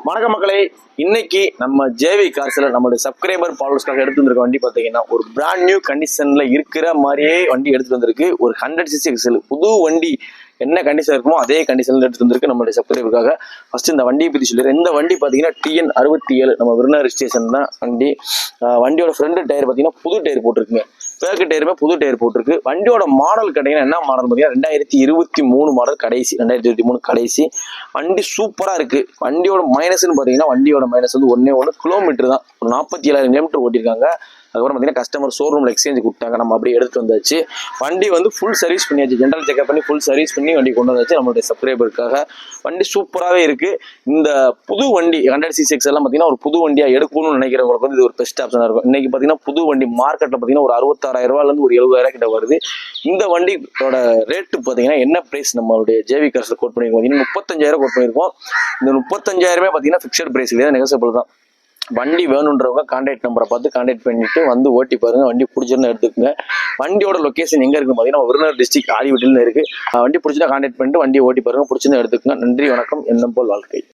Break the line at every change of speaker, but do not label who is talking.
வணக்க மக்களே, இன்னைக்கு நம்ம ஜேவி கார்ஸ்ல நம்மளுடைய சப்ஸ்கிரைபர் ஃபாலோவர்ஸ்க்காக எடுத்து வந்திருக்க வண்டி பார்த்தீங்கன்னா ஒரு பிராண்ட் நியூ கண்டிஷன்ல இருக்கிற மாதிரியே வண்டி எடுத்துட்டு வந்திருக்கு. ஒரு 100cc எக்ஸல் புது வண்டி என்ன கண்டிஷன் இருக்குமோ அதே கண்டிஷன்ல எடுத்துட்டு வந்திருக்கு நம்மளுடைய சப்ஸ்கிரைபருக்காக. ஃபர்ஸ்ட் இந்த வண்டியை பற்றி சொல்லிடுறேன். இந்த வண்டி பார்த்தீங்கன்னா TN 67 நம்ம விருதுநகர் ஸ்டேஷன் தான் வண்டி. வண்டியோட ஃப்ரண்ட் டயர் பார்த்தீங்கன்னா புது டயர் போட்டிருக்குங்க. பேக்கு டயருமே புது டயர் போட்டிருக்கு. வண்டியோட மாடல் கேட்டீங்கன்னா என்ன மாடல் பார்த்தீங்கன்னா 2023 மாடல் கடைசி, 2023 கடைசி. வண்டி சூப்பராக இருக்கு. வண்டியோட மைனஸ்ன்னு பார்த்தீங்கன்னா வண்டியோட மைனஸ் வந்து 1 கிலோமீட்டர் தான். 47,000 கிலோமீட்டர் ஓட்டியிருக்காங்க. அதுக்கப்புறம் பார்த்தீங்கன்னா கஸ்டமர் ஷோரூமில் எக்ஸ்சேஞ்ச் கொடுத்தாங்க. நம்ம அப்படியே எடுத்துட்டு வந்தாச்சு. வண்டி வந்து ஃபுல் சர்வீஸ் பண்ணியாச்சு. ஜென்ரல் செக்அப் பண்ணி ஃபுல் சர்வீஸ் பண்ணி வண்டி கொண்டு வந்தாச்சு நம்மளுடைய சப்ஸ்கிரைபருக்காக. வண்டி சூப்பராகவே இருக்கு. இந்த புது வண்டி 100cc எல்லாம் பார்த்தீங்கன்னா ஒரு புது வண்டியாக எடுக்கணும்னு நினைக்கிறவங்களுக்கு வந்து இது ஒரு பெஸ்ட் ஆப்ஷனாக இருக்கும். இன்னைக்கு பார்த்தீங்கன்னா புது வண்டி மார்க்கெட்டில் பார்த்தீங்கன்னா ஒரு 66,000 ரூபாயிலேருந்து ஒரு 70,000 கிட்ட வருது. இந்த வண்டியோட ரேட்டு பார்த்தீங்கன்னா என்ன பிரைஸ் நம்மளுடைய ஜேவி கார்ஸ்ல கோட் பண்ணியிருக்கோம், 35,000 கோட் பண்ணியிருக்கோம். இந்த 35,000 பார்த்தீங்கன்னா ஃபிக்ஸட் பிரைஸ் கிடையாது, நெகோசியபிள் தான். வண்டி வேணுன்றவங்க கான்டாக்ட் நம்பரை பார்த்து கான்டாக்ட் பண்ணிட்டு வந்து ஓட்டி பாருங்க. வண்டி பிடிச்சிருந்தா எடுத்துக்கோங்க. வண்டியோட லொகேஷன் எங்க இருக்கு பார்த்தீங்கன்னா விருதுநகர் டிஸ்ட்ரிக்ட் ஆதிவட்டியில் இருக்கு. வண்டி பிடிச்சிட்டா கான்டாக்ட் பண்ணிட்டு வண்டியை ஓட்டி பாருங்க. பிடிச்சிருந்தா எடுத்துக்கோங்க. நன்றி, வணக்கம். எண்ணம் போல் வாழ்க்கை.